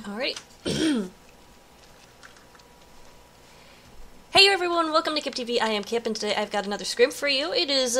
Alright. Hey everyone, welcome to Kip TV. I am Kip, and today I've got another scrim for you. It is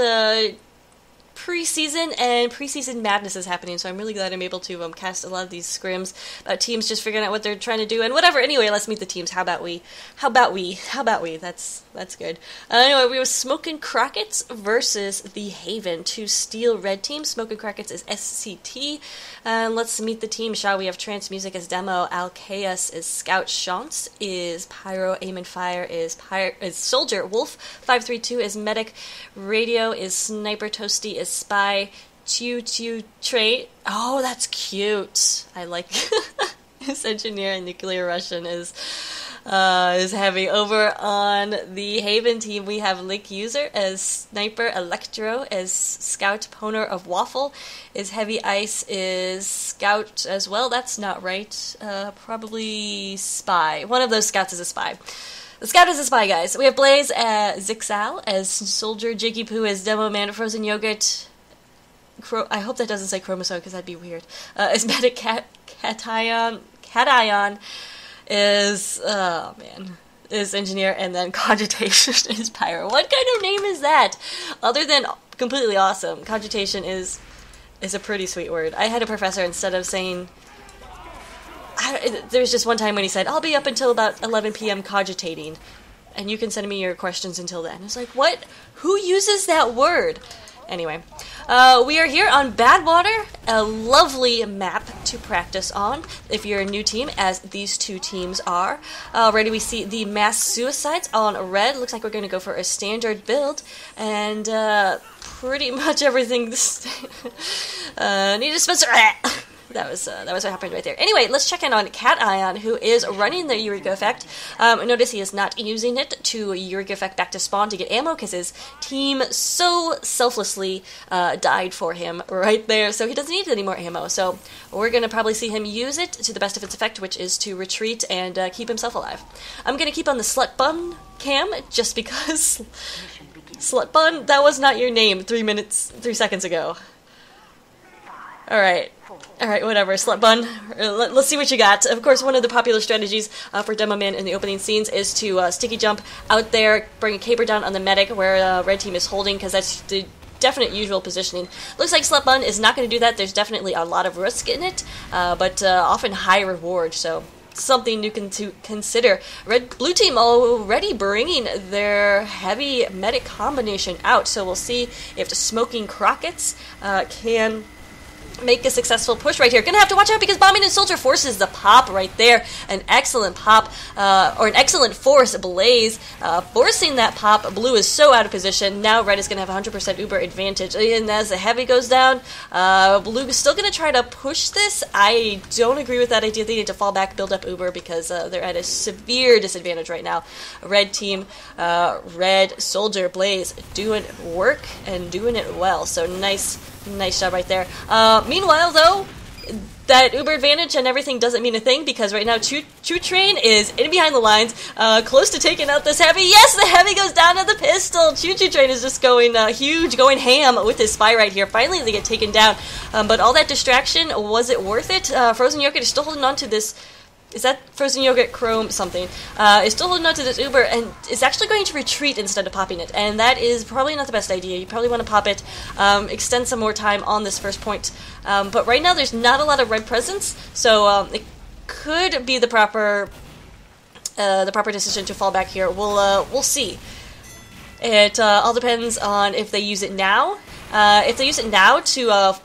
preseason, and preseason madness is happening, so I'm really glad I'm able to cast a lot of these scrims about teams just figuring out what they're trying to do and whatever. Anyway, let's meet the teams. How about we? That's good. Anyway, we were Smokin' Crockets versus the Haven, two steel red teams. Smokin' Crockets is SCT. And let's meet the team, shall we? Have Trance Music as Demo, Alcaeus is Scout, Shantz is Pyro, Aim and Fire is Soldier, Wolf 532 is Medic, Radio is Sniper, Toasty is Spy, Chew Trait. Oh, that's cute. I like his Engineer, and Nuclear Russian is heavy. Over on the Haven team, we have Link User as Sniper, Electro as Scout, Poner of Waffle is Heavy, Ice is Scout as well. That's not right. Probably Spy. One of those Scouts is a Spy. The Scout is a Spy, guys. We have Blaze as Zixal as Soldier, Jiggy Poo as Demo Man, Frozen Yogurt. I hope that doesn't say Chromosome, because that'd be weird. As Medic Cation is, oh man, is Engineer, and then Cogitation is Pyro. What kind of name is that? Other than completely awesome, Cogitation is a pretty sweet word. I had a professor, instead of saying, there was just one time when he said, I'll be up until about 11 p.m. cogitating, and you can send me your questions until then. It's like, what? Who uses that word? Anyway, we are here on Badwater, a lovely map to practice on if you're a new team, as these two teams are. Already we see the mass suicides on red. Looks like we're going to go for a standard build, and pretty much everything. Need a Spencer. That was what happened right there. Anyway, let's check in on Cation, who is running the Eureka Effect. Notice he is not using it to Eureka Effect back to spawn to get ammo, because his team so selflessly died for him right there, so he doesn't need any more ammo. So we're going to probably see him use it to the best of its effect, which is to retreat and keep himself alive. I'm going to keep on the Slut Bun cam, just because... Slut Bun, that was not your name 3 seconds ago. Alright, whatever, Slut Bun. Let's see what you got. Of course, one of the popular strategies for Demo Man in the opening scenes is to sticky jump out there, bring a caper down on the medic where red team is holding, because that's the definite usual positioning. Looks like Slut Bun is not going to do that. There's definitely a lot of risk in it, but often high reward, so something you can consider. Blue team already bringing their heavy medic combination out, so we'll see if the Smoking Crockets can make a successful push right here. Gonna have to watch out, because Bombing and Soldier forces the pop right there. An excellent pop, or an excellent force. Blaze forcing that pop. Blue is so out of position. Now red is gonna have 100% Uber advantage. And as the heavy goes down, blue is still gonna try to push this. I don't agree with that idea. They need to fall back, build up Uber, because they're at a severe disadvantage right now. Red team, Red, Soldier, Blaze doing work and doing it well. So nice job right there. Meanwhile, though, that Uber advantage and everything doesn't mean a thing, because right now Choo Train is in behind the lines, close to taking out this heavy. Yes, the heavy goes down to the pistol. Choo Train is just going huge, going ham with his Spy right here. Finally, they get taken down. But all that distraction, was it worth it? Frozen Yogurt is still holding on to this. Is that Frozen Yogurt Chrome something? Is still holding on to this Uber, and is actually going to retreat instead of popping it. And that is probably not the best idea. You probably want to pop it, extend some more time on this first point. But right now there's not a lot of red presence, so it could be the proper decision to fall back here. We'll see. It all depends on if they use it now. If they use it now to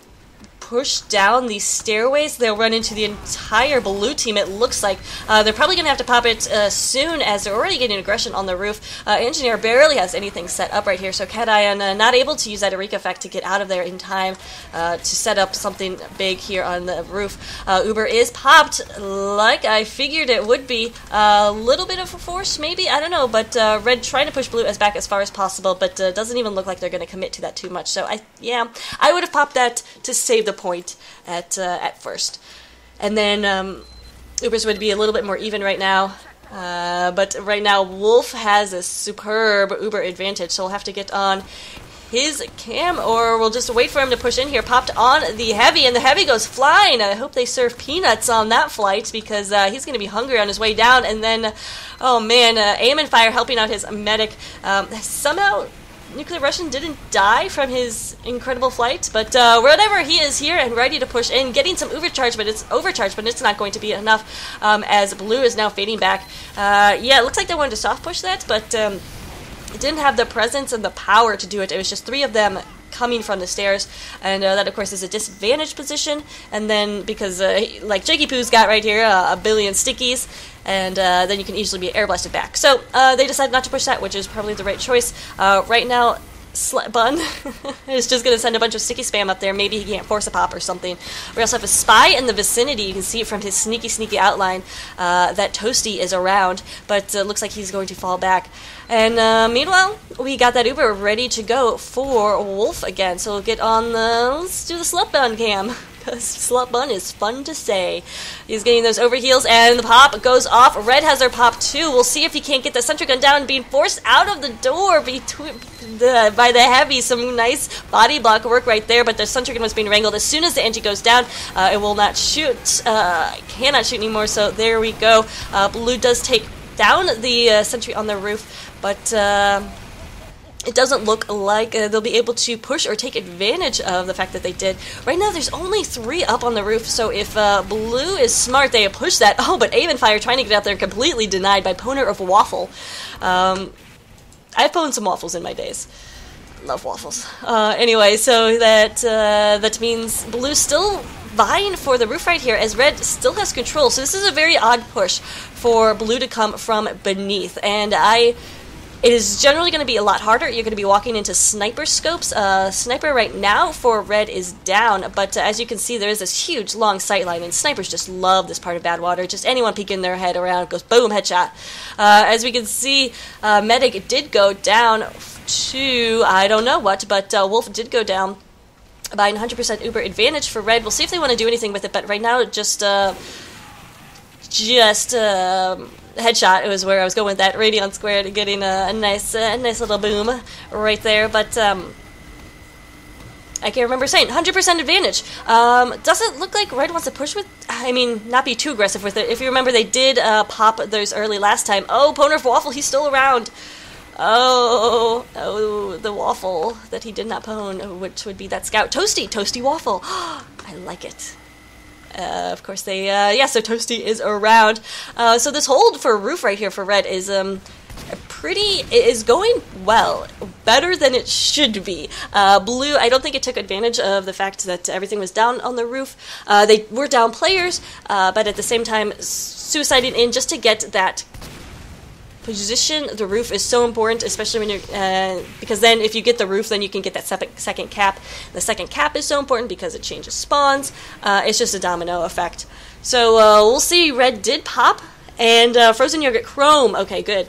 push down these stairways, they'll run into the entire blue team, it looks like. They're probably going to have to pop it soon, as they're already getting aggression on the roof. Engineer barely has anything set up right here, so Cation not able to use that Eureka effect to get out of there in time to set up something big here on the roof. Uber is popped, like I figured it would be. A little bit of a force, maybe? I don't know, but red trying to push blue back as far as possible, but doesn't even look like they're going to commit to that too much. So I would have popped that to save the point at first. And then Uber's would be a little bit more even right now. But right now Wolf has a superb Uber advantage, so we'll have to get on his cam, or we'll just wait for him to push in here. Popped on the heavy, and the heavy goes flying. I hope they serve peanuts on that flight, because he's going to be hungry on his way down. And then, oh man, aim and fire helping out his medic. Somehow Nuclear Russian didn't die from his incredible flight, but whatever, he is here and ready to push in, getting some overcharge, but it's not going to be enough, as Blue is now fading back. Yeah, it looks like they wanted to soft push that, but it didn't have the presence and the power to do it. It was just 3 of them coming from the stairs, and that of course is a disadvantaged position. And then because like Jakey Poo's got right here a billion stickies, and then you can easily be air blasted back. So they decided not to push that, which is probably the right choice. Right now, Bun is just going to send a bunch of sticky spam up there. Maybe he can't force a pop or something. We also have a spy in the vicinity. You can see from his sneaky outline that Toasty is around, but looks like he's going to fall back. And meanwhile, we got that Uber ready to go for Wolf again. So we'll get on let's do the Slut Bun cam. Slut Bun is fun to say. He's getting those overheals, and the pop goes off. Red has their pop too. We'll see if he can't get the sentry gun down, being forced out of the door by the heavy. Some nice body block work right there, but the sentry gun was being wrangled. As soon as the engine goes down, it will not shoot. Cannot shoot anymore, so there we go. Blue does take down the sentry on the roof, but it doesn't look like they'll be able to push or take advantage of the fact that they did. Right now, there's only 3 up on the roof, so if Blue is smart, they push that. Oh, but Aim and Fire trying to get out there, completely denied by Poner of Waffle. I've pwned some waffles in my days. Love waffles. Anyway, so that means Blue's still vying for the roof right here, as Red still has control. So this is a very odd push for Blue to come from beneath, and it is generally going to be a lot harder. You're going to be walking into sniper scopes. Sniper right now for Red is down, but as you can see, there is this huge long sight line, and snipers just love this part of Badwater. Just anyone peeking their head around goes boom, headshot. As we can see, Medic did go down to I don't know what, but Wolf did go down by 100% Uber advantage for Red. We'll see if they want to do anything with it, but right now just headshot. It was where I was going with that. Radion squared, getting a nice little boom right there. But I can't remember saying 100% advantage. Doesn't look like Red wants to push with. I mean, not be too aggressive with it. If you remember, they did pop those early last time. Oh, Poner of Waffle, he's still around. Oh, the waffle that he did not pwn, which would be that scout. Toasty Waffle. I like it. Of course they, so Toasty is around. So this hold for roof right here for Red is, is going well. Better than it should be. Blue, I don't think it took advantage of the fact that everything was down on the roof. They were down players, but at the same time, suiciding in just to get that position. The roof is so important, especially when you're because then if you get the roof, then you can get that second cap. The second cap is so important because it changes spawns. It's just a domino effect. So we'll see. Red did pop, and Frozen Yogurt Chrome. Okay, good.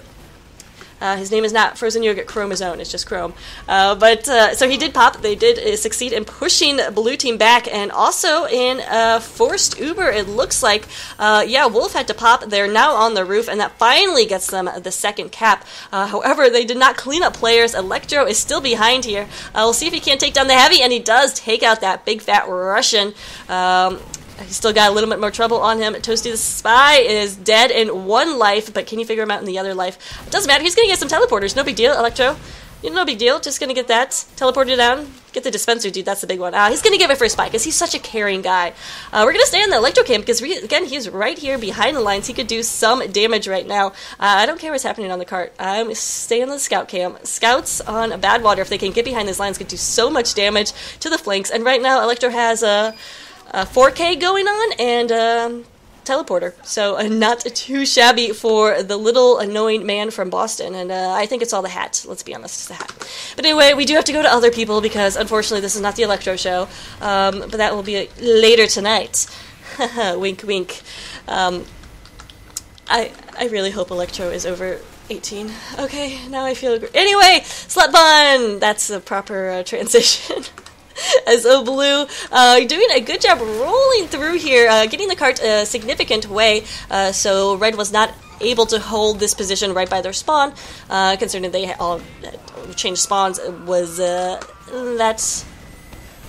His name is not Frozen Yogurt Chromosome, it's just Chrome. So he did pop. They did succeed in pushing Blue Team back, and also in forced Uber, it looks like. Wolf had to pop. They're now on the roof, and that finally gets them the second cap. However, they did not clean up players. Electro is still behind here. We'll see if he can't take down the heavy, and he does take out that big fat Russian. He's still got a little bit more trouble on him. Toasty the Spy is dead in 1 life, but can you figure him out in the other life? It doesn't matter. He's going to get some teleporters. No big deal, Electro. No big deal. Just going to get that. Teleported down. Get the dispenser, dude. That's the big one. He's going to give it for a Spy because he's such a caring guy. We're going to stay on the Electro Camp because, again, he's right here behind the lines. He could do some damage right now. I don't care what's happening on the cart. I'm staying on the Scout Camp. Scouts on Badwater, if they can get behind these lines, could do so much damage to the flanks. And right now, Electro has a 4K going on and teleporter, so not too shabby for the little annoying man from Boston. And I think it's all the hat. Let's be honest, it's the hat. But anyway, we do have to go to other people because unfortunately this is not the Electro show, but that will be later tonight. Wink wink. I really hope Electro is over 18. Okay, now I feel anyway, Slut Bun! That's the proper transition. As Blue doing a good job rolling through here, getting the cart a significant way, so Red was not able to hold this position right by their spawn, considering they all changed spawns, was that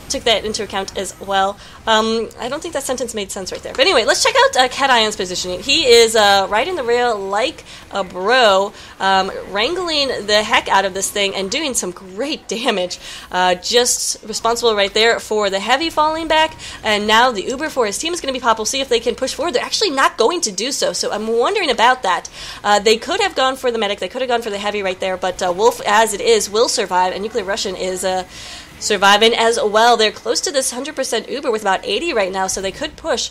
took that into account as well. I don't think that sentence made sense right there. But anyway, let's check out Cat Ion's positioning. He is riding the rail like a bro, wrangling the heck out of this thing and doing some great damage. Just responsible right there for the heavy falling back. And now the Uber for his team is going to be popped. We'll see if they can push forward. They're actually not going to do so. So I'm wondering about that. They could have gone for the medic. They could have gone for the heavy right there. But Wolf, as it is, will survive. And Nuclear Russian is surviving as well. They're close to this 100% Uber with about 80 right now, so they could push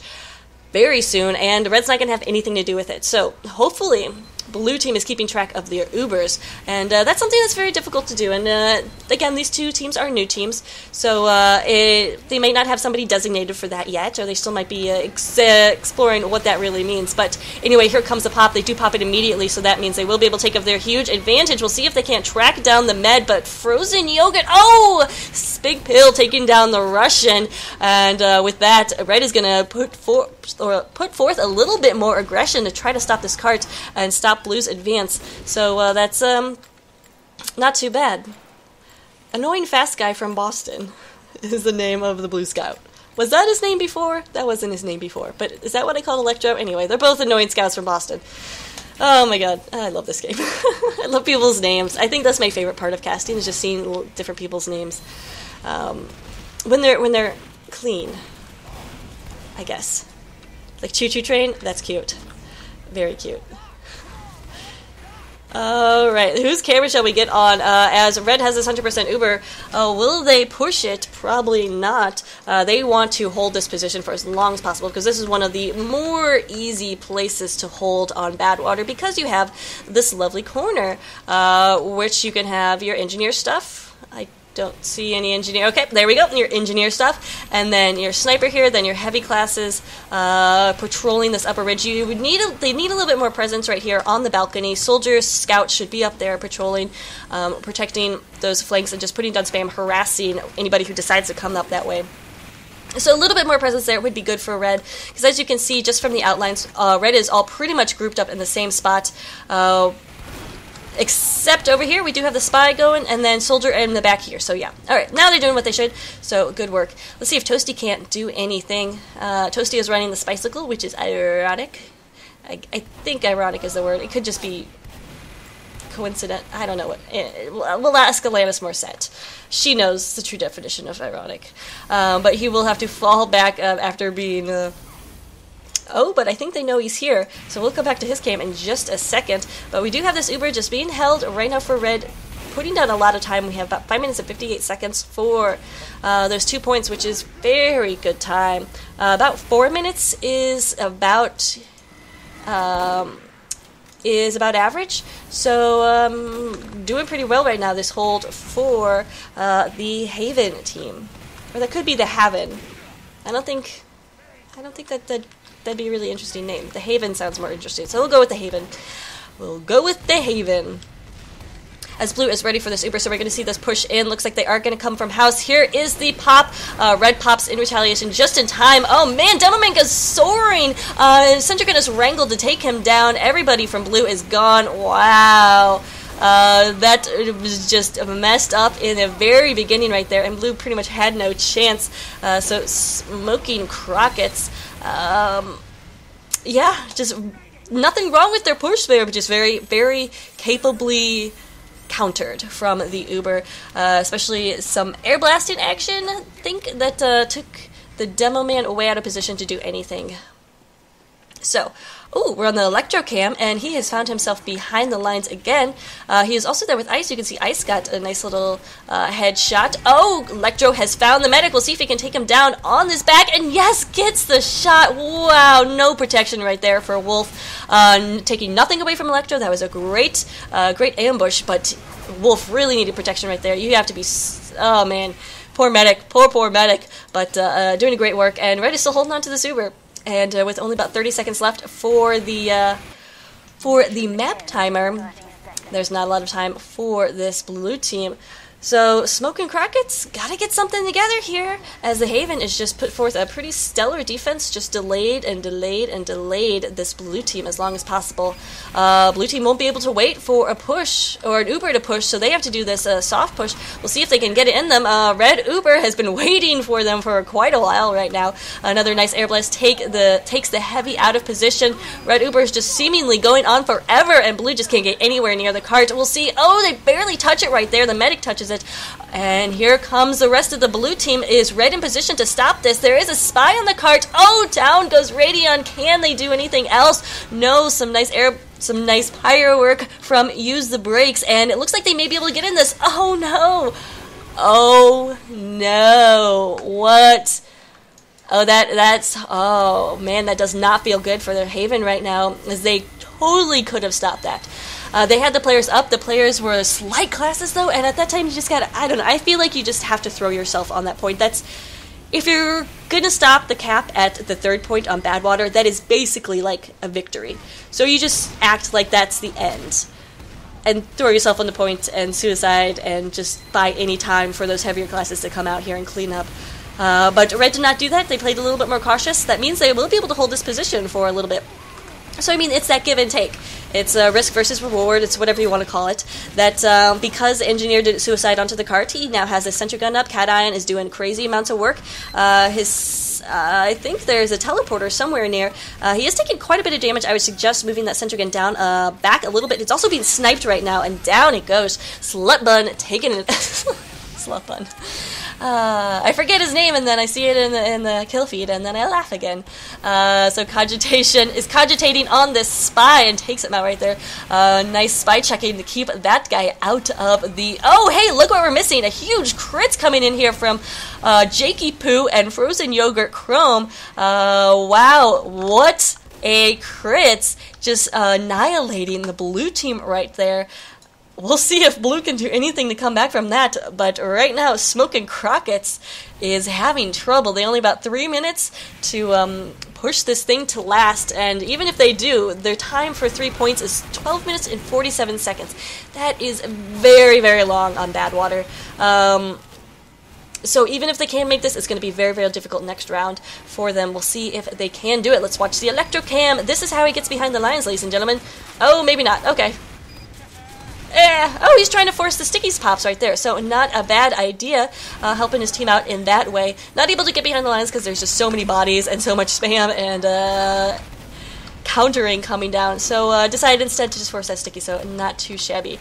very soon, and Red's not going to have anything to do with it. So hopefully Blue team is keeping track of their Ubers, and that's something that's very difficult to do. And again, these two teams are new teams, so they may not have somebody designated for that yet, or they still might be exploring what that really means. But anyway, here comes the pop. They do pop it immediately, so that means they will be able to take up their huge advantage. We'll see if they can't track down the med, but Frozen Yogurt, oh! Big Pill taking down the Russian, and with that, Red is going to put forth a little bit more aggression to try to stop this cart and stop Blue's advance. So that's not too bad. Annoying Fast Guy from Boston is the name of the Blue Scout. Was that his name before? That wasn't his name before, but is that what I called Electro? Anyway, they're both annoying scouts from Boston. Oh my god, I love this game. I love people's names. I think that's my favorite part of casting, is just seeing different people's names. When they're clean, I guess. Like Choo Choo Train, that's cute. Very cute. Alright, whose camera shall we get on? As Red has this 100% Uber, will they push it? Probably not. They want to hold this position for as long as possible, because this is one of the more easy places to hold on Badwater, because you have this lovely corner, which you can have your engineer stuff. I don't see any engineer. Okay, there we go. Your engineer stuff, and then your sniper here. Then your heavy classes patrolling this upper ridge. They need a little bit more presence right here on the balcony. Soldiers, scouts should be up there patrolling, protecting those flanks, and just putting down spam, harassing anybody who decides to come up that way. So a little bit more presence there would be good for Red, because as you can see just from the outlines, Red is all pretty much grouped up in the same spot. Except over here, we do have the spy going, and then soldier in the back here. So yeah. Alright, now they're doing what they should. So good work. Let's see if Toasty can't do anything. Toasty is running the Spicicle, which is ironic. I think ironic is the word. It could just be coincident. I don't know what. We'll ask Alanis Morissette. She knows the true definition of ironic. But he will have to fall back after being... Oh, but I think they know he's here, so we'll come back to his cam in just a second. But we do have this Uber just being held right now for Red, putting down a lot of time. We have about 5 minutes and 58 seconds for those 2 points, which is very good time. About 4 minutes is about average, so doing pretty well right now, this hold for the Haven team. Or that could be the Haven. I don't think that'd be a really interesting name. The Haven sounds more interesting, so we'll go with the Haven. We'll go with the Haven. As Blue is ready for this Uber, so we're going to see this push in. Looks like they are going to come from house. Here is the pop. Red pops in retaliation just in time. Oh man, Demoman is soaring. Centric is wrangled to take him down. Everybody from Blue is gone. Wow. That was just messed up in the very beginning right there, and Blue pretty much had no chance. So smoking Crockets. Yeah, just nothing wrong with their push there, but just very, very capably countered from the Uber, especially some air blasting action. I think that took the Demo Man way out of position to do anything. So, ooh, we're on the Electro Cam, and he has found himself behind the lines again. He is also there with Ice. You can see Ice got a nice little headshot. Oh, Electro has found the medic. We'll see if he can take him down on this back, and yes, gets the shot. Wow, no protection right there for Wolf. Taking nothing away from Electro. That was a great ambush, but Wolf really needed protection right there. You have to be... Oh, man. Poor medic. Poor medic. But doing great work, and Red is still holding on to this Uber. And with only about 30 seconds left for the map timer, there's not a lot of time for this Blue team So, Smoke and Crockets gotta get something together here, as the Haven is just put forth a pretty stellar defense, just delayed and delayed and delayed this blue team as long as possible. Blue team won't be able to wait for a push, or an Uber to push, so they have to do this soft push. We'll see if they can get it in them. Red Uber has been waiting for them for quite a while right now. Another nice air blast takes the heavy out of position. Red Uber is just seemingly going on forever, and blue just can't get anywhere near the cart. We'll see. Oh, they barely touch it right there. The medic touches it. And here comes the rest of the blue team. Is red in position to stop this? There is a spy on the cart. Oh, down goes Radion. Can they do anything else? No, some nice pyro work from Use the Brakes, and it looks like they may be able to get in this. Oh no. Oh no. What? Oh, oh man, that does not feel good for their Haven right now, as they totally could have stopped that. They had the players up. The players were slight classes, though, and at that time you just gotta, I don't know, I feel like you just have to throw yourself on that point. That's, if you're gonna stop the cap at the third point on Badwater, that is basically like a victory. So you just act like that's the end, and throw yourself on the point and suicide, and just buy any time for those heavier classes to come out here and clean up. But Red did not do that. They played a little bit more cautious. That means they will be able to hold this position for a little bit. So, I mean, it's that give and take. It's risk versus reward. It's whatever you want to call it. That because the engineer did suicide onto the cart, he now has a sentry gun up. Cat Ion is doing crazy amounts of work. I think there's a teleporter somewhere near. He is taking quite a bit of damage. I would suggest moving that sentry gun down back a little bit. It's also being sniped right now, and down it goes. Slut Bun taking it. Slut Bun. I forget his name, and then I see it in the kill feed, and then I laugh again. So Cogitation is cogitating on this spy and takes him out right there. Nice spy checking to keep that guy out of the... Oh, hey, look what we're missing. A huge crit's coming in here from Jakey Poo and Frozen Yogurt Chrome. Wow, what a crit. Just annihilating the blue team right there. We'll see if blue can do anything to come back from that, but right now, Smoke and Crockets is having trouble. They only about 3 minutes to push this thing to last, and even if they do, their time for 3 points is 12 minutes and 47 seconds. That is very, very long on Badwater. So even if they can make this, it's going to be very, very difficult next round for them. We'll see if they can do it. Let's watch the Electro Cam. This is how he gets behind the lines, ladies and gentlemen. Oh, maybe not. Okay. Oh, he's trying to force the stickies pops right there, so not a bad idea, helping his team out in that way. Not able to get behind the lines because there's just so many bodies and so much spam and countering coming down, so decided instead to just force that sticky, so not too shabby.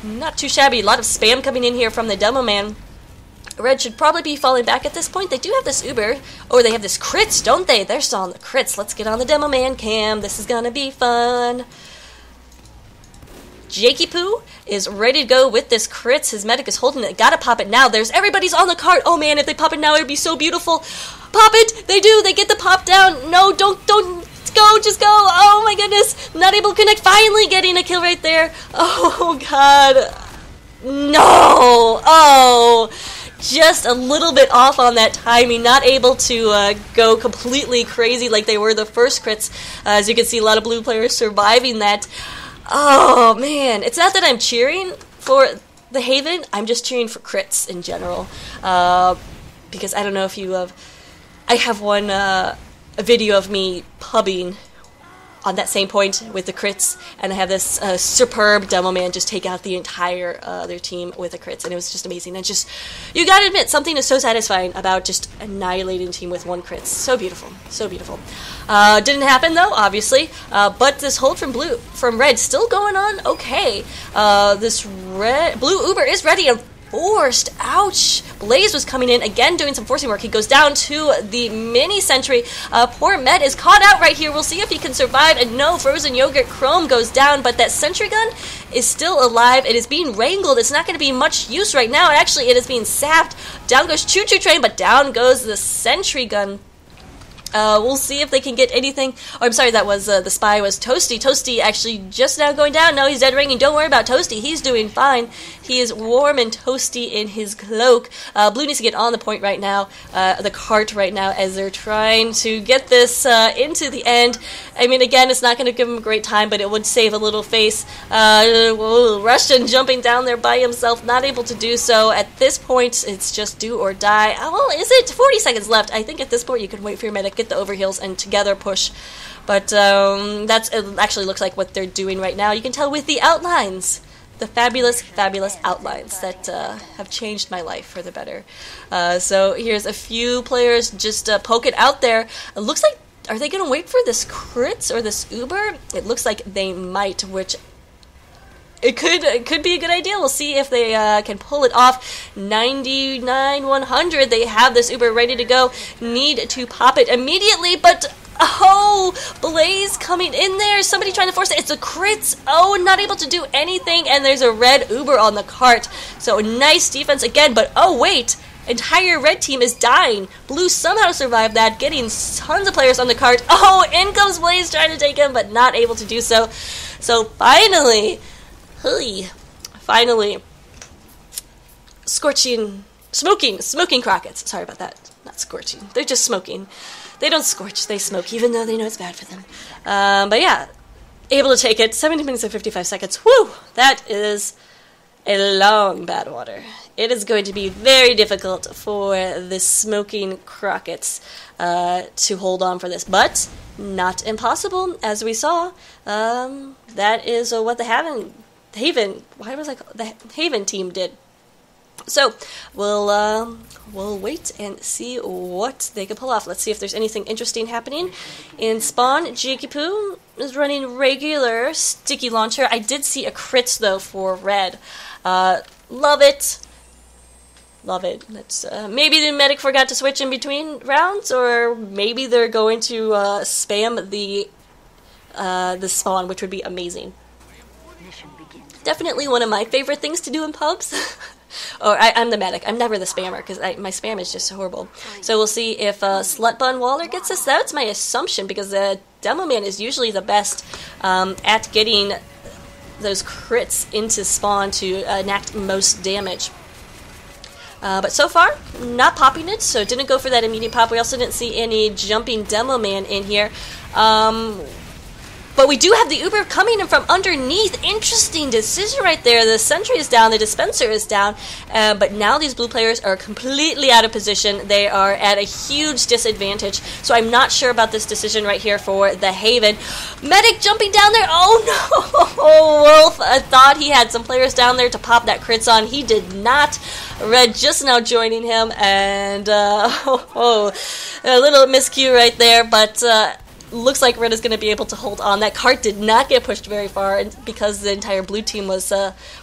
Not too shabby. A lot of spam coming in here from the Demo Man. Red should probably be falling back at this point. They do have this Uber. Oh, they have this crits, don't they? They're still on the crits. Let's get on the Demo Man cam. This is gonna be fun. Jakey Poo is ready to go with this crits. His medic is holding it. Gotta pop it now. Everybody's on the cart. Oh man, if they pop it now, it'd be so beautiful. Pop it! They do! They get the pop down! No, don't go! Just go! Oh my goodness! Not able to connect. Finally getting a kill right there. Oh god. No! Oh! Just a little bit off on that timing. Not able to go completely crazy like they were the first crits. As you can see, a lot of blue players surviving that. Oh, man. It's not that I'm cheering for the Haven. I'm just cheering for crits in general. Because I don't know if you have... I have one a video of me pubbing on that same point with the crits, and I have this superb Demo Man just take out the entire other team with the crits, and it was just amazing. And just, you gotta admit, something is so satisfying about just annihilating a team with one crit. So beautiful, so beautiful. Didn't happen though, obviously, but this hold from red still going on. Okay, this blue Uber is ready and forced. Ouch! Blaze was coming in again, doing some forcing work. He goes down to the mini sentry. Poor Med is caught out right here. We'll see if he can survive. And no, Frozen Yogurt Chrome goes down, but that sentry gun is still alive. It is being wrangled. It's not going to be much use right now. Actually, it is being sapped. Down goes Choo Choo Train, but down goes the sentry gun. We'll see if they can get anything. Oh, I'm sorry, that was the spy was Toasty. Toasty actually just now going down. No, he's dead ringing. Don't worry about Toasty. He's doing fine. He is warm and toasty in his cloak. Blue needs to get on the point right now, the cart right now, as they're trying to get this into the end. I mean, again, it's not going to give him a great time, but it would save a little face. Russian jumping down there by himself, not able to do so. At this point, it's just do or die. Well, is it? 40 seconds left. I think at this point you can wait for your medic, get the overheals, and together push. But it actually looks like what they're doing right now. You can tell with the outlines. The fabulous, fabulous outlines that have changed my life for the better. So here's a few players just poke it out there. It looks like, are they going to wait for this crits or this Uber? It looks like they might, which it could be a good idea. We'll see if they can pull it off. 99, 100. They have this Uber ready to go. Need to pop it immediately, but oh, Blaze coming in there. Somebody trying to force it. It's a crits. Oh, not able to do anything, and there's a red Uber on the cart. So nice defense again, but oh wait. Entire red team is dying. Blue somehow survived that, getting tons of players on the cart. Oh, in comes Blaze trying to take him, but not able to do so. So finally, smoking Crockets. Sorry about that. Not scorching. They're just smoking. They don't scorch, they smoke, even though they know it's bad for them. But yeah, able to take it. 17 minutes and 55 seconds. Whew! That is a long bad water. It is going to be very difficult for the smoking Crockets to hold on for this, but not impossible, as we saw. That is what the Haven team did. So we'll wait and see what they can pull off. Let's see if there's anything interesting happening. In spawn, Jikipu is running regular sticky launcher. I did see a crits though for red. Love it. Love it. Let's, maybe the medic forgot to switch in between rounds, or maybe they're going to spam the spawn, which would be amazing. Definitely one of my favorite things to do in pubs. Or I'm the medic. I'm never the spammer, because my spam is just horrible. So we'll see if Slutbun Waller gets this. That's my assumption, because the Demo Man is usually the best at getting those crits into spawn to enact most damage. But so far, not popping it, so didn't go for that immediate pop. We also didn't see any jumping Demo Man in here. But we do have the Uber coming in from underneath. Interesting decision right there. The sentry is down, the dispenser is down, but now these blue players are completely out of position. They are at a huge disadvantage, so I'm not sure about this decision right here for the Haven. Medic jumping down there. Oh no! Wolf thought he had some players down there to pop that crits on. He did not. Red just now joining him, and a little miscue right there, but looks like Red is going to be able to hold on. That cart did not get pushed very far because the entire blue team was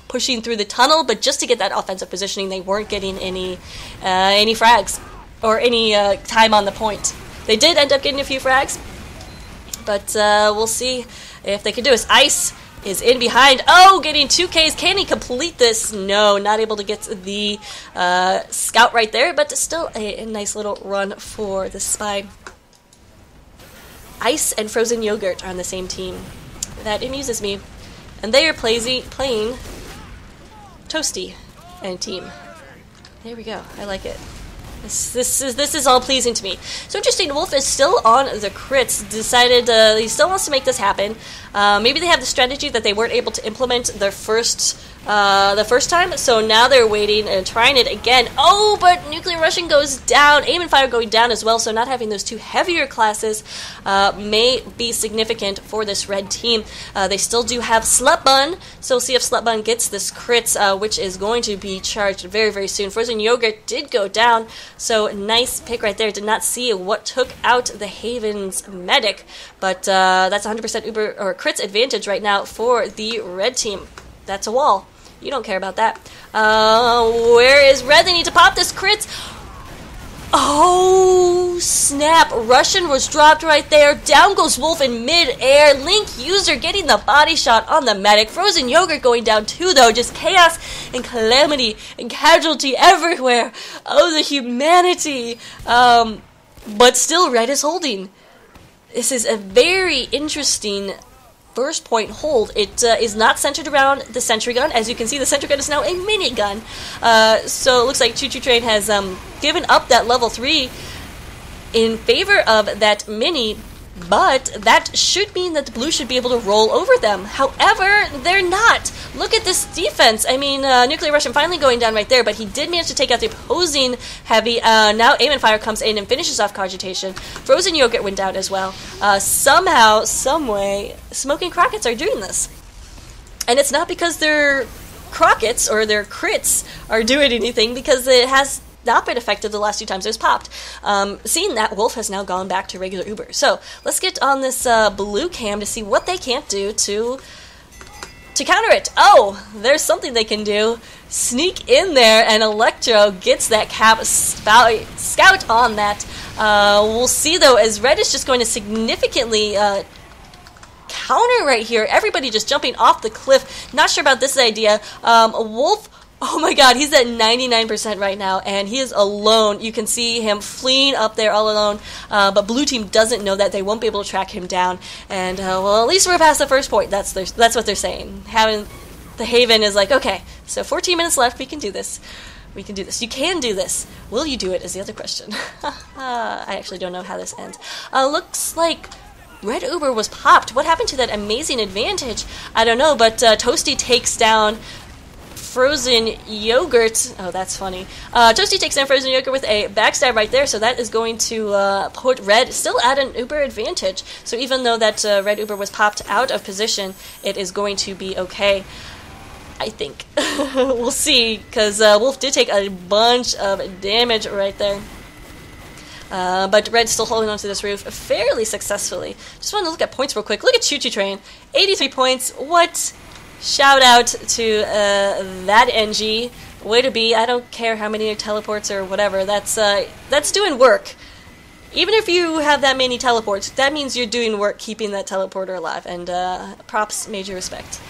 pushing through the tunnel, but just to get that offensive positioning, they weren't getting any frags or any time on the point. They did end up getting a few frags, but we'll see if they can do it. Ice is in behind. Oh, getting 2Ks. Can he complete this? No, not able to get the scout right there, but still a nice little run for the spy. Ice and Frozen Yogurt are on the same team. That amuses me. And they are playing Toasty and team. There we go. I like it. This is all pleasing to me. So interesting, Wolf is still on the crits. Decided he still wants to make this happen. Maybe they have the strategy that they weren't able to implement the first time, so now they're waiting and trying it again. Oh, but Nuclear Rushing goes down, Aim and Fire going down as well, so not having those two heavier classes may be significant for this red team. They still do have Slutbun, so we'll see if Slutbun gets this crits, which is going to be charged very, very soon. Frozen Yogurt did go down, so nice pick right there. Did not see what took out the Haven's medic, but that's 100% Uber or crits advantage right now for the red team. That's a wall. You don't care about that. Where is Red? They need to pop this crits. Oh, snap. Russian was dropped right there. Down goes Wolf in mid-air. Link user getting the body shot on the medic. Frozen Yogurt going down too, though. Just chaos and calamity and casualty everywhere. Oh, the humanity. but still red is holding. This is a very interesting first point hold. It is not centered around the sentry gun. As you can see, the sentry gun is now a minigun. So it looks like Choo Choo Train has given up that level 3 in favor of that mini, but that should mean that the blue should be able to roll over them. However, they're not. Look at this defense. I mean, Nuclear Russian finally going down right there, but he did manage to take out the opposing heavy. Now Aim and Fire comes in and finishes off Cogitation. Frozen Yogurt went down as well. Somehow, someway, Smoking Crockets are doing this. And it's not because their Crockets or their crits are doing anything, because it has not been effective the last 2 times it was popped. Seeing that, Wolf has now gone back to regular Uber. So let's get on this blue cam to see what they can't do to counter it. Oh, there's something they can do. Sneak in there, and Electro gets that cap scout on that. We'll see, though, as Red is just going to significantly counter right here. Everybody just jumping off the cliff. Not sure about this idea. Wolf, oh my god, he's at 99% right now, and he is alone. You can see him fleeing up there all alone, but blue team doesn't know that. They won't be able to track him down, and, well, at least we're past the first point. That's what they're saying. Having the Haven is like, okay, so 14 minutes left, we can do this. We can do this. You can do this. Will you do it is the other question. I actually don't know how this ends. Looks like Red Uber was popped. What happened to that amazing advantage? I don't know, but Toasty takes down Frozen Yogurt. Oh, that's funny. Toasty takes down Frozen Yogurt with a backstab right there, so that is going to put Red still at an Uber advantage. So even though that Red Uber was popped out of position, it is going to be okay, I think. We'll see, because Wolf did take a bunch of damage right there. But Red's still holding onto this roof fairly successfully. Just want to look at points real quick. Look at Choo Choo Train. 83 points. What? Shout out to that NG. Way to be. I don't care how many teleports or whatever. That's doing work. Even if you have that many teleports, that means you're doing work keeping that teleporter alive. And props, major respect.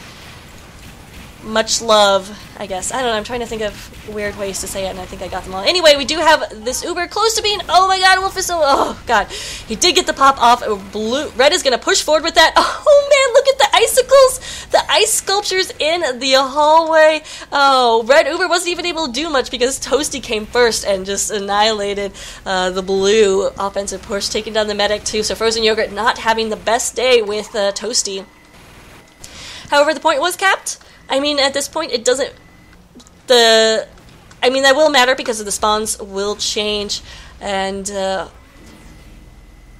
Much love, I guess. I don't know, I'm trying to think of weird ways to say it, and I think I got them all. Anyway, we do have this Uber close to being... Oh my god, Wolf is so... Oh god. He did get the pop off. Blue. Red is going to push forward with that. Oh man, look at the icicles! The ice sculptures in the hallway. Oh, Red Uber wasn't even able to do much because Toasty came first and just annihilated the blue offensive push, taking down the medic too. So Frozen Yogurt not having the best day with Toasty. However, the point was capped. I mean, at this point, it doesn't... I mean, that will matter because of the spawns will change, and...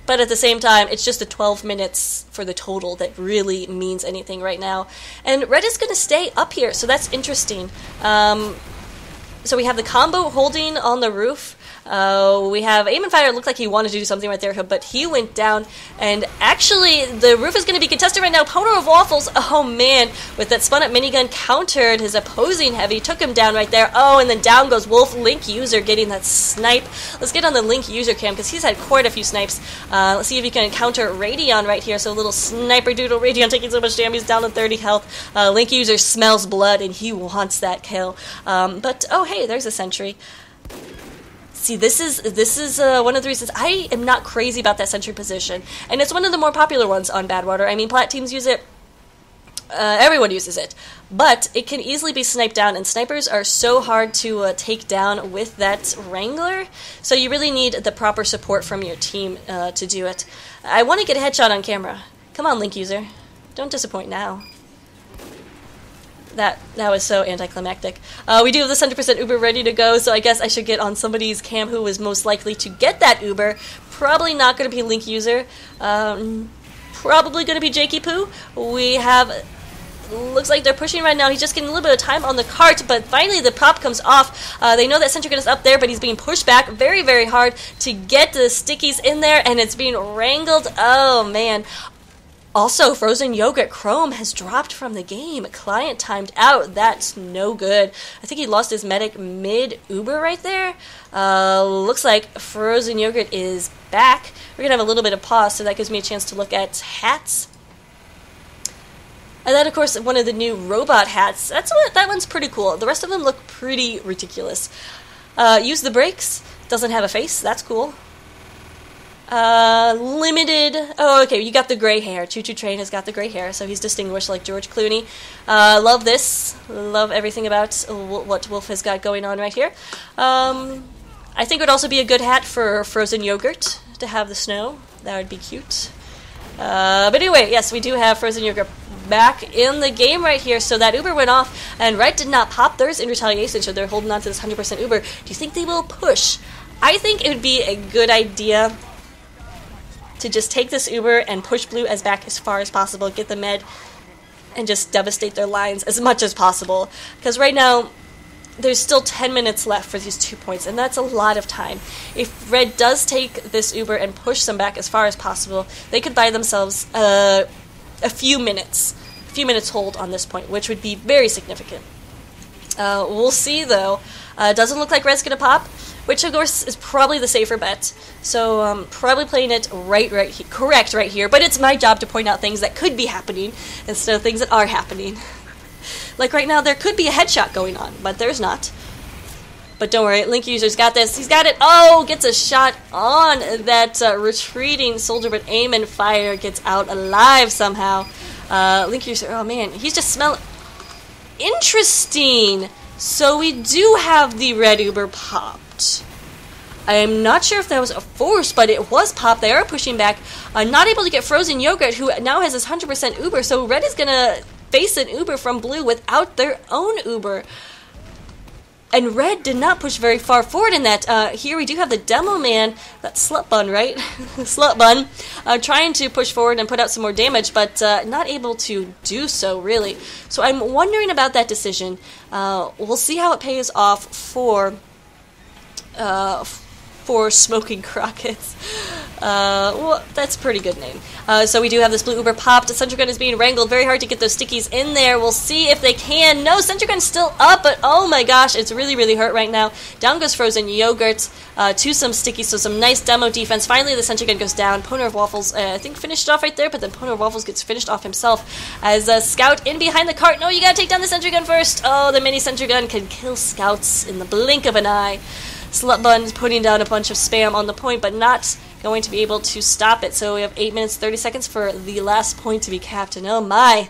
but at the same time, it's just the 12 minutes for the total that really means anything right now. And Red is going to stay up here, so that's interesting. So we have the combo holding on the roof. We have Aim and Fire. It looked like he wanted to do something right there, but he went down. And actually, the roof is going to be contested right now. Pono of Waffles, oh man, with that spun up minigun countered his opposing heavy, took him down right there. Oh, and then down goes Wolf. Link User getting that snipe. Let's get on the Link User cam because he's had quite a few snipes. Let's see if he can counter Radion right here. So a little sniper doodle. Radion taking so much damage, down to 30 health. Link User smells blood and he wants that kill. But oh hey, there's a sentry. See, this is one of the reasons I am not crazy about that sentry position, and it's one of the more popular ones on Badwater. I mean, plat teams use it, everyone uses it, but it can easily be sniped down, and snipers are so hard to take down with that Wrangler, so you really need the proper support from your team to do it. I want to get a headshot on camera. Come on, Link User. Don't disappoint now. That was so anticlimactic. We do have this 100% Uber ready to go, so I guess I should get on somebody's cam who is most likely to get that Uber. Probably not going to be Link User. Probably going to be Jakey Poo. We have... Looks like they're pushing right now. He's just getting a little bit of time on the cart, but finally the prop comes off. They know that Sentry Gun is up there, but he's being pushed back very, very hard to get the stickies in there, and it's being wrangled. Oh, man. Also, Frozen Yogurt Chrome has dropped from the game. Client timed out. That's no good. I think he lost his medic mid-Uber right there. Looks like Frozen Yogurt is back. We're going to have a little bit of pause, so that gives me a chance to look at hats. And then, of course, one of the new robot hats. That one's pretty cool. The rest of them look pretty ridiculous. Use the brakes. Doesn't have a face. That's cool. Limited. Oh, okay, you got the gray hair. Choo Choo Train has got the gray hair, so he's distinguished like George Clooney. Love this. Love everything about what Wolf has got going on right here. I think it would also be a good hat for frozen yogurt to have the snow. That would be cute. But anyway, yes, we do have frozen yogurt back in the game right here. So that Uber went off, and Red did not pop theirs in retaliation, so they're holding on to this 100% Uber. Do you think they will push? I think it would be a good idea to just take this Uber and push Blue back as far as possible, get the med, and just devastate their lines as much as possible. Because right now, there's still 10 minutes left for these 2 points, and that's a lot of time. If Red does take this Uber and push them back as far as possible, they could buy themselves a few minutes hold on this point, which would be very significant. We'll see, though. It doesn't look like Red's going to pop, which, of course, is probably the safer bet. So, probably playing it correct right here, but it's my job to point out things that could be happening instead of things that are happening. Like right now, there could be a headshot going on, but there's not. But don't worry, Link User's got this. He's got it. Oh, gets a shot on that retreating soldier, but aim and fire, gets out alive somehow. Link User, oh man, he's just smelling. Interesting. So we do have the red Uber popped. I am not sure if that was a force, but it was popped. They are pushing back. Not able to get frozen yogurt, who now has this 100% Uber, so Red is going to face an Uber from Blue without their own Uber. And Red did not push very far forward in that. Here we do have the Demo Man, that Slut Bun, right? Slut Bun, trying to push forward and put out some more damage, but not able to do so, really. So I'm wondering about that decision. We'll see how it pays off for Smoking Crockets. Well, that's a pretty good name. So we do have this blue Uber popped. Sentry Gun is being wrangled. Very hard to get those stickies in there. We'll see if they can. No, Sentry Gun's still up, but oh my gosh, it's really, really hurt right now. Down goes Frozen Yogurt to some stickies, so some nice demo defense. Finally, the Sentry Gun goes down. Poner of Waffles, I think, finished off right there, but then Poner of Waffles gets finished off himself as Scout in behind the cart. No, you gotta take down the Sentry Gun first. Oh, the mini Sentry Gun can kill Scouts in the blink of an eye. Slut Bun putting down a bunch of spam on the point, but not going to be able to stop it. So we have 8 minutes, 30 seconds for the last point to be capped. And oh my.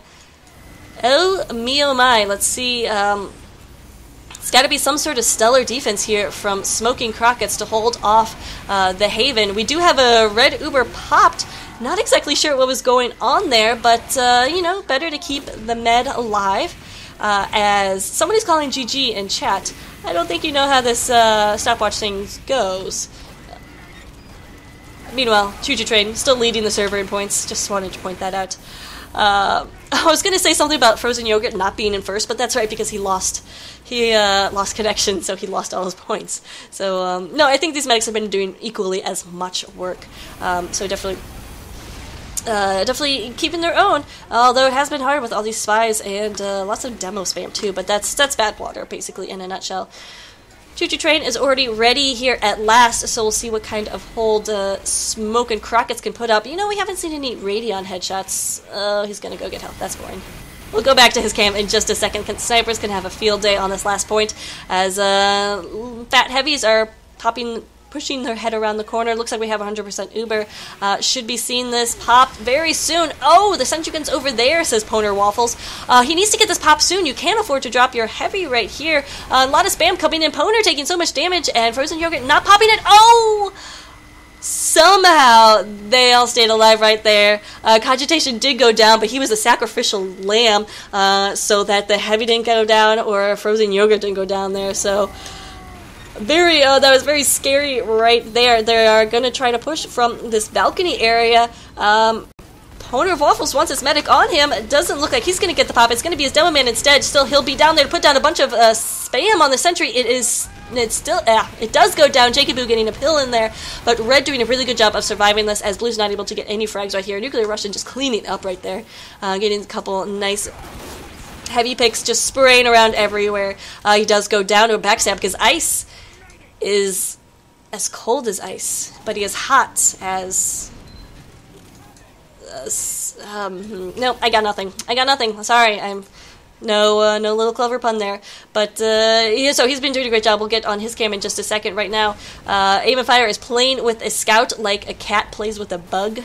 Oh me, oh my. Let's see. It's got to be some sort of stellar defense here from Smoking Crockets to hold off the Haven. We do have a red Uber popped. Not exactly sure what was going on there, but, you know, better to keep the med alive. As somebody's calling GG in chat. I don't think you know how this stopwatch thing goes. Meanwhile, Choo Choo Train still leading the server in points. Just wanted to point that out. I was going to say something about Frozen Yogurt not being in first, but that's right because he lost connection, so he lost all his points. So no, I think these medics have been doing equally as much work. So definitely keeping their own, although it has been hard with all these spies and lots of demo spam too, but that's bad water, basically, in a nutshell. Choo Choo Train is already ready here at last, so we'll see what kind of hold Smoke and Crockets can put up. You know, we haven't seen any Radion headshots. Oh, he's gonna go get health. That's boring. We'll go back to his camp in just a second. Snipers can have a field day on this last point, as Fat Heavies are pushing their head around the corner. Looks like we have 100% Uber. Should be seeing this pop very soon. Oh, the Sentry Gun's over there, says Poner Waffles. He needs to get this pop soon. You can't afford to drop your heavy right here. A lot of spam coming in. Poner taking so much damage, and Frozen Yogurt not popping it. Oh! Somehow, they all stayed alive right there. Cogitation did go down, but he was a sacrificial lamb, so that the heavy didn't go down, or Frozen Yogurt didn't go down there, so... that was very scary right there. They are going to try to push from this balcony area. Poner of Waffles wants his medic on him. It doesn't look like he's going to get the pop. It's going to be his Demo Man instead. Still, he'll be down there to put down a bunch of spam on the sentry. It does go down. Jakey-Boo getting a pill in there, but Red doing a really good job of surviving this, as Blue's not able to get any frags right here. Nuclear Russian just cleaning up right there. Getting a couple nice... heavy picks just spraying around everywhere. He does go down to a backstab because Ice is as cold as ice, but he is hot as... no, I got nothing. Sorry, I'm No little clever pun there. But, so he's been doing a great job. We'll get on his cam in just a second. Right now, Aim and Fire is playing with a scout like a cat plays with a bug.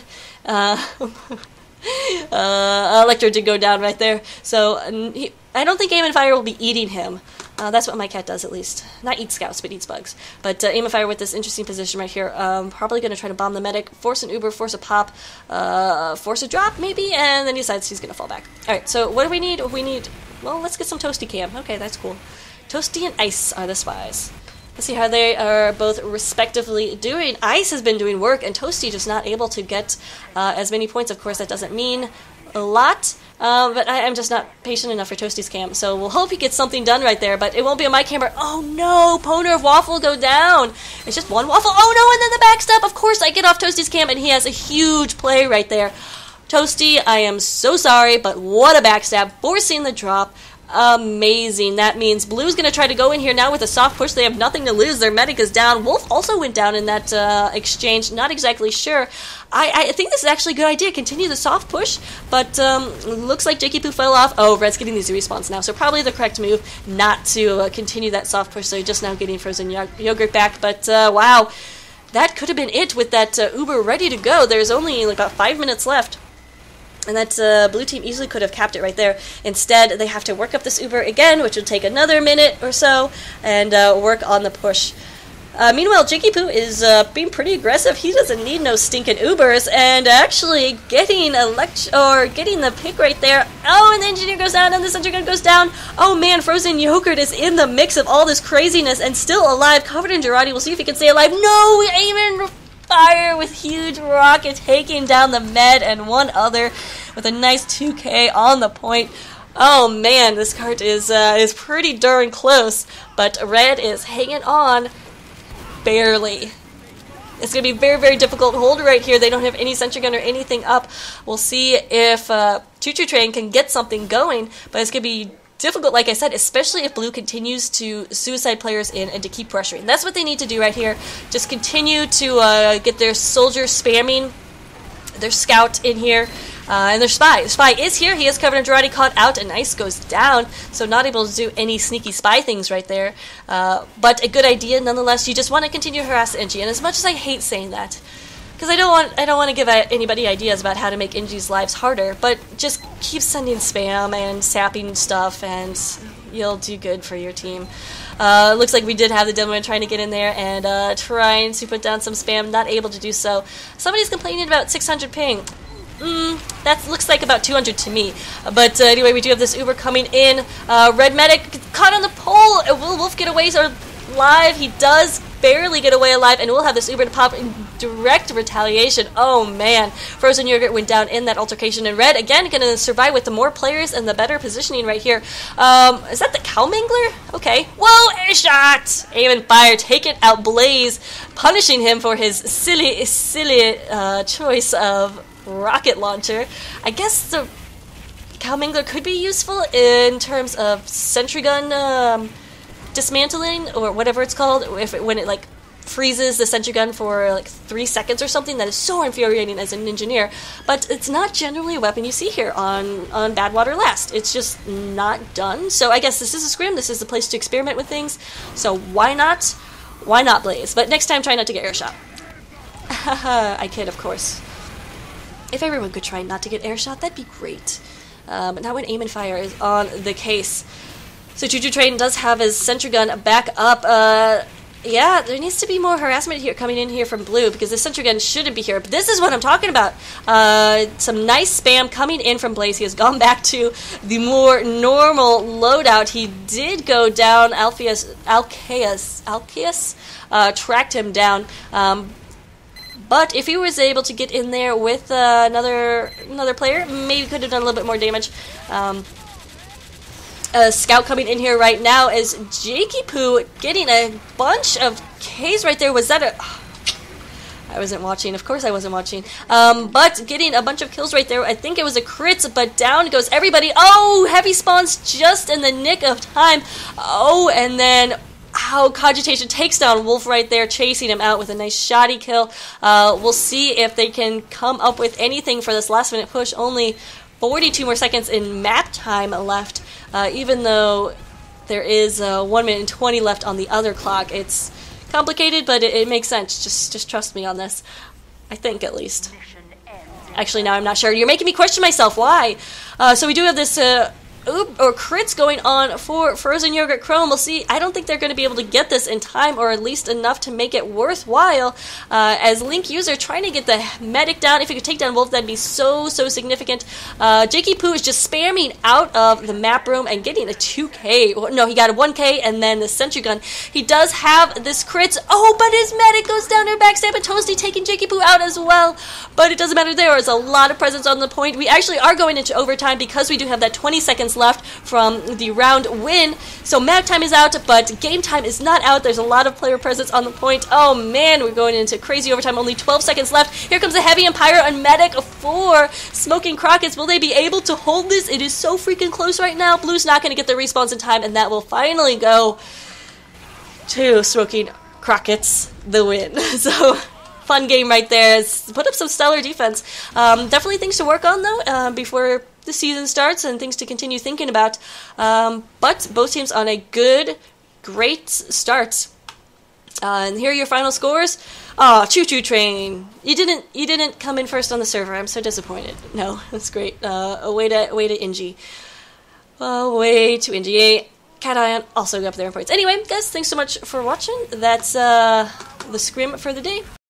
Electro did go down right there. So, I don't think Aim and Fire will be eating him. That's what my cat does, at least. Not eat scouts, but eats bugs. But Aim and Fire with this interesting position right here. Probably going to try to bomb the medic, force an Uber, force a pop, force a drop, maybe, and then he decides he's going to fall back. Alright, so what do we need? We need... Well, let's get some Toasty Cam. Okay, that's cool. Toasty and Ice are the spies. Let's see how they are both respectively doing. Ice has been doing work, and Toasty just not able to get as many points. Of course, that doesn't mean a lot, but I'm just not patient enough for Toasty's cam, so we'll hope he gets something done right there, but it won't be on my camera. Oh no, Poner of Waffle go down. It's just one Waffle. Oh no, and then the backstep. Of course, I get off Toasty's cam, and he has a huge play right there. Toasty, I am so sorry, but what a backstab, forcing the drop. Amazing. That means Blue's going to try to go in here now with a soft push. They have nothing to lose. Their medic is down. Wolf also went down in that exchange. Not exactly sure. I think this is actually a good idea. Continue the soft push, but looks like Jakey Poo fell off. Oh, Red's getting these respawns now, so probably the correct move not to continue that soft push. So just now getting frozen yogurt back, but wow. That could have been it with that Uber ready to go. There's only like about 5 minutes left. And that blue team easily could have capped it right there. Instead, they have to work up this Uber again, which would take another minute or so, and work on the push. Meanwhile, Jakey Poo is being pretty aggressive. He doesn't need no stinking Ubers, and actually getting getting the pick right there. Oh, and the engineer goes down, and the center gun goes down. Oh man, Frozen Yogurt is in the mix of all this craziness and still alive, covered in Girardi. We'll see if he can stay alive. No, Aim Fire with huge rocket taking down the med and one other with a nice 2K on the point. Oh man, this cart is pretty darn close, but Red is hanging on barely. It's going to be very, very difficult to hold right here. They don't have any sentry gun or anything up. We'll see if Choo Choo Train can get something going, but it's going to be difficult, like I said, especially if Blue continues to suicide players in and to keep pressuring. That's what they need to do right here. Just continue to get their soldier spamming, their scout in here, and their spy. The spy is here. He is covered in Girardi, caught out, and Ice goes down, so not able to do any sneaky spy things right there. But a good idea nonetheless. You just want to continue to harass Engie, and as much as I hate saying that, because I don't want to give anybody ideas about how to make Engie's lives harder, but just keep sending spam and sapping stuff, and you'll do good for your team. Looks like we did have the Demoman trying to get in there and trying to put down some spam, not able to do so. Somebody's complaining about 600 ping. That looks like about 200 to me. But anyway, we do have this Uber coming in. Red Medic caught on the pole. Will Wolf get away alive? He does barely get away alive, and we'll have this Uber to pop in direct retaliation. Oh man, Frozen Yogurt went down in that altercation, and Red again going to survive with the more players and the better positioning right here. Is that the Cow Mangler? Okay. Whoa, air shot! Aim and Fire taking out Blaze, punishing him for his silly choice of rocket launcher. I guess the Cow Mangler could be useful in terms of sentry gun dismantling, or whatever it's called, when it like freezes the sentry gun for like 3 seconds or something. That is so infuriating as an engineer, but it's not generally a weapon you see here on Badwater Last. It's just not done. So I guess this is a scrim. This is the place to experiment with things. So why not Blaze? But next time, try not to get air shot. I kid, of course. If everyone could try not to get air shot, that'd be great. But not when Aim and Fire is on the case. So Choo Choo Train does have his sentry gun back up. Yeah, there needs to be more harassment here coming in here from Blue, because the sentry gun shouldn't be here. But this is what I'm talking about. Some nice spam coming in from Blaze. He has gone back to the more normal loadout. He did go down. Alcaeus tracked him down. But if he was able to get in there with another player, maybe could have done a little bit more damage. Scout coming in here right now is Jakey Poo getting a bunch of Ks right there. Was that a... I wasn't watching. Of course I wasn't watching. But getting a bunch of kills right there. I think it was a crit, but down goes everybody. Oh, heavy spawns just in the nick of time. Oh, and then... How Cogitation takes down Wolf right there, chasing him out with a nice shoddy kill. We'll see if they can come up with anything for this last minute push. Only 42 more seconds in map time left, even though there is 1 minute and 20 left on the other clock. It's complicated, but it makes sense. Just trust me on this. I think, at least. Actually, now I'm not sure. You're making me question myself. Why? So we do have this crits going on for Frozen Yogurt Chrome. We'll see. I don't think they're going to be able to get this in time, or at least enough to make it worthwhile. As Link user trying to get the medic down. If he could take down Wolf, that'd be so significant. Jakey Poo is just spamming out of the map room and getting a 2k. No, he got a 1k and then the sentry gun. He does have this crits. Oh, but his medic goes down to backstab, and Toasty taking Jakey Poo out as well. But it doesn't matter. There is a lot of presence on the point. We actually are going into overtime because we do have that 20 seconds left from the round win. So map time is out, but game time is not out. There's a lot of player presence on the point. Oh man, we're going into crazy overtime. Only 12 seconds left. Here comes a Heavy and Pyro and Medic for Smoking Crockets. Will they be able to hold this? It is so freaking close right now. Blue's not going to get the respawns in time, and that will finally go to Smoking Crockets the win. So fun game right there. It's put up some stellar defense. Definitely things to work on though before the season starts, and things to continue thinking about. But both teams on a great start. And here are your final scores. Choo Choo Train. You didn't come in first on the server. I'm so disappointed. No, that's great. Away to Inji. Away to Inji. Cat Ion also got up there in points. Anyway, guys, thanks so much for watching. That's the scrim for the day.